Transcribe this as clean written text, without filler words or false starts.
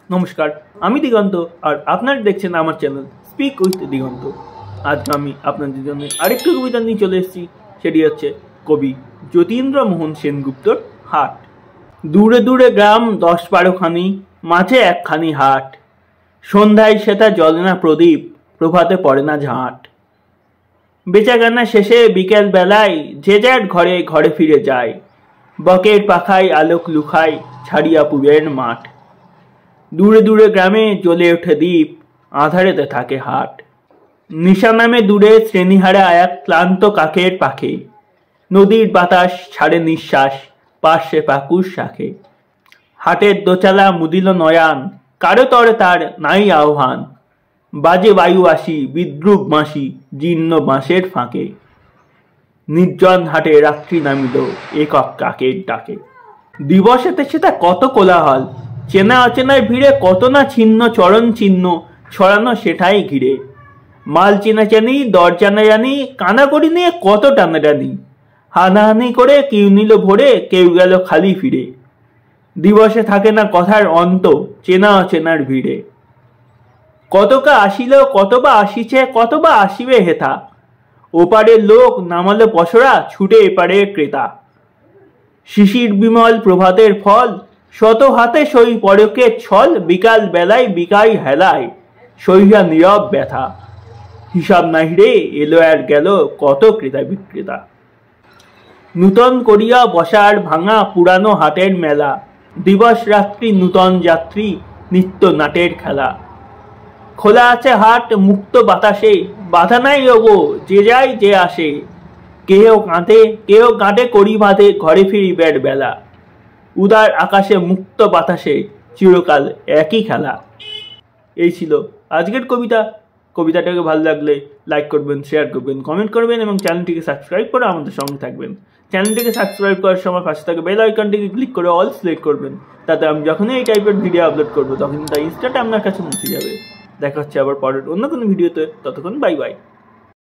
নমস্কার, আমি দিগন্ত আর আপনারা দেখছেন আমার চ্যানেল স্পিক উইথ দিগন্ত। আজকে আমি আপনাদের জন্য আরেকটি কবিতা নিয়ে চলে এসেছি। সেটি হচ্ছে কবি যতীন্দ্রমোহন সেনগুপ্তর হাট। দূরে দূরে গ্রাম 10-12খানি, মাঝে একখানি হাট। সন্ধ্যায় সেটা জ্বলে না প্রদীপ, প্রভাতে পড়ে না ঝাঁট। বেচাকেনা শেষে বিকেল বেলায় যে যার ঘরে ঘরে ফিরে যায়। বকের পাখায় আলোক লুকায় ছাড়িয়া পুবের মাঠ। দূরে দূরে গ্রামে জ্বলে ওঠে দ্বীপ, আঁধারেতে থাকে হাট। নিশা নামে দূরে শ্রেণীহারা এক ক্লান্ত কাকের পাখে। নদীর বাতাস ছাড়ে নিঃশ্বাস, পার্শ্বে পাকুর শাখে। হাটের দোচালা মুদিল নয়ান, কারো তরে তার নাই আহ্বান। বাজে বায়ু আসি বিদ্রুপ বাঁশি, জীর্ণ বাঁশের ফাঁকে। নির্জন হাটে রাত্রি নামিল একক কাকের ডাকে। দিবসেতে সেটা কত কোলাহল, চেনা অচেনার ভিড়ে কত না ছিন্ন চরণ চিহ্ন ছড়ানো সেটাই ঘিরে। মাল চেনাচানি দর জানাজানি, কানাকড়ি নিয়ে কত টানাটানি। হানাহানি করে কেউ নিল ভরে, কেউ গেল খালি ফিরে। দিবসে থাকে না কথার অন্ত, চেনা অচেনার ভিড়ে। কতকা আসিল কতবা আসিছে, কতবা আসিবে হেথা। ওপারের লোক নামালো পসরা, ছুটে এপারে ক্রেতা। শিশির বিমল প্রভাতের ফল, শত হাতে সই পরকের ছল। বিকাল বেলায় বিকাই হেলায়, সইয়া নীরব ব্যথা। হিসাব নাহিরে এলো আর গেল কত ক্রেতা বিক্রেতা। নূতন করিয়া বসার ভাঙা পুরানো হাটের মেলা। দিবস রাত্রি নূতন যাত্রী, নিত্য নাটের খেলা। খোলা আছে হাট মুক্ত বাতাসে, বাধা নাই ওগো যে যায় যে আসে। কেহ কাঁধে কেহ গাঁটে করি বাঁধে, ঘরে ফিরিবার বেলা। উদার আকাশে মুক্ত বাতাসে, চিরকাল একই খেলা। এই ছিল আজকের কবিতা। কবিতাটাকে ভালো লাগলে লাইক করবেন, শেয়ার করবেন, কমেন্ট করবেন এবং চ্যানেলটিকে সাবস্ক্রাইব করে আমাদের সঙ্গে থাকবেন। চ্যানেলটিকে সাবস্ক্রাইব করার সময় পাশে থাকা বেল আইকনটিকে ক্লিক করে অল সিলেক্ট করবেন, তাতে আমি যখনই এই টাইপের ভিডিও আপলোড করবো তখন তা ইনস্ট্যান্ট আপনার কাছে পৌঁছে যাবে। দেখা হচ্ছে আবার পরের অন্য কোনো ভিডিওতে, ততক্ষণ বাই বাই।